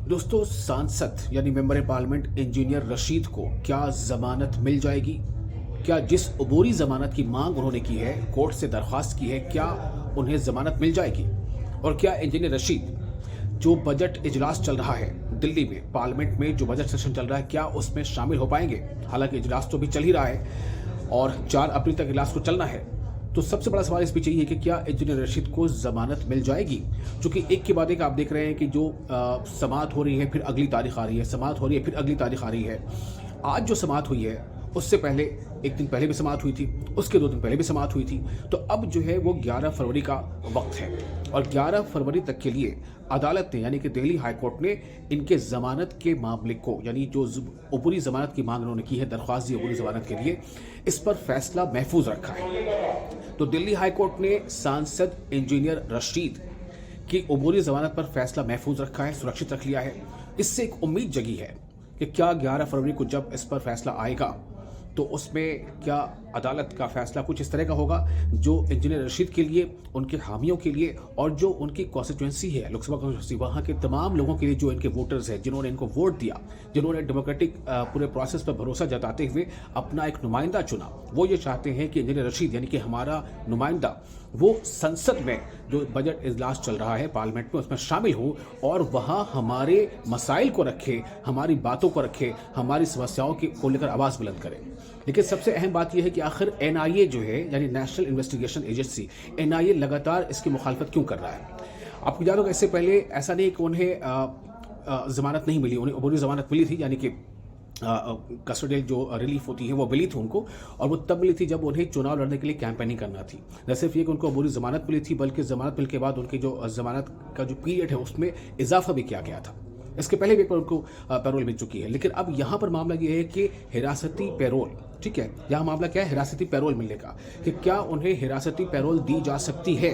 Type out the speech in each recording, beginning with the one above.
दोस्तों, सांसद यानी मेंबर पार्लियामेंट इंजीनियर रशीद को क्या जमानत मिल जाएगी? क्या जिस अबूरी जमानत की मांग उन्होंने की है, कोर्ट से दरख्वास्त की है, क्या उन्हें जमानत मिल जाएगी? और क्या इंजीनियर रशीद, जो बजट इजलास चल रहा है दिल्ली में, पार्लियामेंट में जो बजट सेशन चल रहा है, क्या उसमें शामिल हो पाएंगे? हालांकि इजलास तो भी चल ही रहा है और 4 अप्रैल तक इजलास को चलना है। तो सबसे बड़ा सवाल इस बीच यही है कि क्या इंजीनियर रशीद को जमानत मिल जाएगी? क्योंकि एक के बाद एक आप देख रहे हैं कि जो समाअत हो रही है, फिर अगली तारीख आ रही है, समाअत हो रही है, फिर अगली तारीख आ रही है। आज जो समाअत हुई है उससे पहले एक दिन पहले भी समाअत हुई थी, उसके 2 दिन पहले भी समाअत हुई थी। तो अब जो है वो 11 फरवरी का वक्त है और 11 फरवरी तक के लिए अदालत ने यानी कि दिल्ली हाई कोर्ट ने इनके जमानत के मामले को, यानी जो अबूरी जमानत की मांग उन्होंने की है, दरख्वास्त दी अबूरी जमानत के लिए, इस पर फैसला महफूज रखा है। तो दिल्ली हाई कोर्ट ने सांसद इंजीनियर रशीद की अबूरी जमानत पर फैसला महफूज रखा है, सुरक्षित रख लिया है। इससे एक उम्मीद जगी है कि क्या 11 फरवरी को जब इस पर फैसला आएगा तो उसमें क्या अदालत का फैसला कुछ इस तरह का होगा जो इंजीनियर रशीद के लिए, उनके हामियों के लिए और जो उनकी कॉन्स्टिट्यूंसी है, लोकसभा कॉन्स्टिट्यूंसी, वहाँ के तमाम लोगों के लिए, जो इनके वोटर्स हैं, जिन्होंने इनको वोट दिया, जिन्होंने डेमोक्रेटिक पूरे प्रोसेस पर भरोसा जताते हुए अपना एक नुमाइंदा चुना, वो ये चाहते हैं कि इंजीनियर रशीद यानी कि हमारा नुमाइंदा वो संसद में जो बजट इजलास चल रहा है पार्लियामेंट में, उसमें शामिल हो और वहाँ हमारे मसाइल को रखे, हमारी बातों को रखे, हमारी समस्याओं को लेकर आवाज़ बुलंद करें। लेकिन सबसे अहम बात यह है कि आखिर एनआईए जो है, यानी नेशनल इन्वेस्टिगेशन एजेंसी, एनआईए लगातार इसकी मुखालफत क्यों कर रहा है? आपको याद होगा इससे पहले ऐसा नहीं कि उन्हें जमानत नहीं मिली, उन्हें अबूरी जमानत मिली थी, यानी कि कस्टोडियल जो रिलीफ होती है वो मिली थी उनको, और वो तब मिली थी जब उन्हें चुनाव लड़ने के लिए कैंपेनिंग करना थी। न सिर्फ ये कि उनको अबूरी जमानत मिली थी, बल्कि जमानत मिलने के बाद उनकी जो जमानत का जो पीरियड है उसमें इजाफा भी किया गया था। इसके पहले भी एक बार उनको पैरोल मिल चुकी है। लेकिन अब यहाँ पर मामला ये है कि हिरासती पैरोल, ठीक है, यहाँ मामला क्या है? हिरासती पैरोल मिलने का, कि क्या उन्हें हिरासती पैरोल दी जा सकती है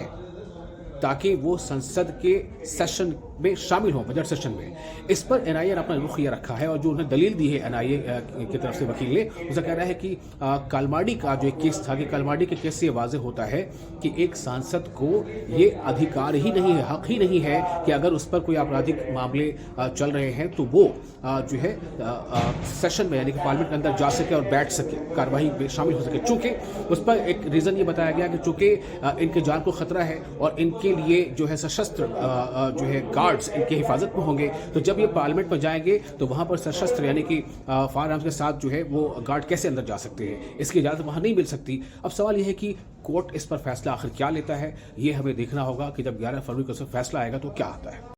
ताकि वो संसद के सेशन में शामिल हो, बजट सेशन में। इस पर एनआईए ने अपना रुख ये रखा है और जो उन्हें दलील दी है एनआईए की तरफ से वकील ने, उसका कहना है कि कालमाडी का जो एक केस था, कि कालमाडी के केस से वाज़ेह होता है कि एक सांसद को ये अधिकार ही नहीं है, हक ही नहीं है कि अगर उस पर कोई आपराधिक मामले चल रहे हैं तो वो जो है सेशन में, यानी कि पार्लियामेंट के अंदर जा सके और बैठ सके, कार्रवाई में शामिल हो सके। चूंकि उस पर एक रीज़न ये बताया गया कि चूंकि इनके जान को खतरा है और इनके लिए जो है सशस्त्र जो है गार्ड्स इनकी हिफाजत में होंगे, तो जब ये पार्लियामेंट में जाएंगे तो वहां पर सशस्त्र यानी कि फायर आर्म्स के साथ जो है वो गार्ड कैसे अंदर जा सकते हैं? इसकी इजाजत वहां नहीं मिल सकती। अब सवाल यह है कि कोर्ट इस पर फैसला आखिर क्या लेता है, ये हमें देखना होगा कि जब 11 फरवरी को फैसला आएगा तो क्या आता है।